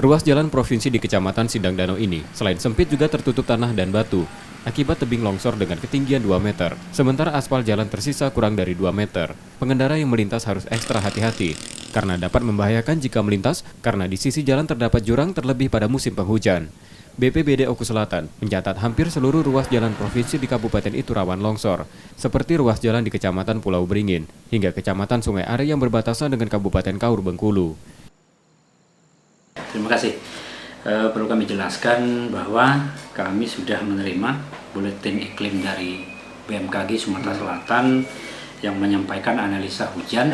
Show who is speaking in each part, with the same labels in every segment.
Speaker 1: Ruas jalan provinsi di Kecamatan Sindang Danau ini selain sempit juga tertutup tanah dan batu akibat tebing longsor dengan ketinggian 2 meter. Sementara aspal jalan tersisa kurang dari 2 meter. Pengendara yang melintas harus ekstra hati-hati karena dapat membahayakan jika melintas karena di sisi jalan terdapat jurang terlebih pada musim penghujan. BPBD Oku Selatan mencatat hampir seluruh ruas jalan provinsi di kabupaten itu rawan longsor, seperti ruas jalan di Kecamatan Pulau Beringin hingga Kecamatan Sungai Are yang berbatasan dengan Kabupaten Kaur Bengkulu.
Speaker 2: Terima kasih. Perlu kami jelaskan bahwa kami sudah menerima buletin iklim dari BMKG Sumatera Selatan yang menyampaikan analisa hujan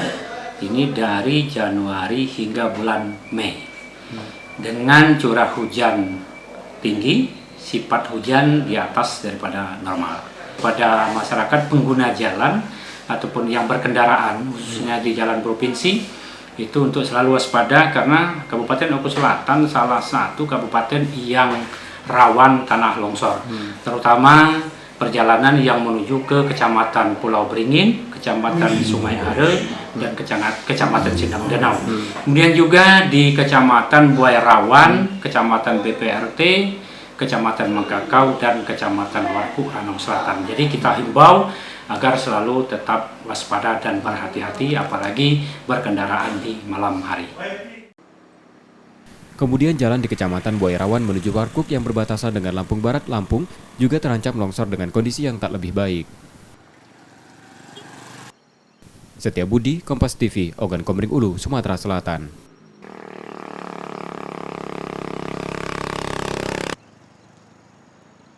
Speaker 2: ini dari Januari hingga bulan Mei. Dengan curah hujan tinggi, sifat hujan di atas daripada normal. Pada masyarakat pengguna jalan ataupun yang berkendaraan, khususnya di jalan provinsi, itu untuk selalu waspada karena Kabupaten Oku Selatan salah satu kabupaten yang rawan tanah longsor, terutama perjalanan yang menuju ke Kecamatan Pulau Beringin, Kecamatan Sungai Are, dan Kecamatan Sindang Danau. Kemudian juga di Kecamatan Buaya Rawan, Kecamatan BPRT, Kecamatan Mengkakau, dan Kecamatan Warku Anong Selatan. Jadi kita himbau agar selalu tetap waspada dan berhati-hati, apalagi berkendaraan di malam hari.
Speaker 1: Kemudian jalan di Kecamatan Buaya Rawan menuju Warkuk yang berbatasan dengan Lampung Barat, Lampung, juga terancam longsor dengan kondisi yang tak lebih baik. Setia Budi, Kompas TV, Ogan Komering Ulu, Sumatera Selatan.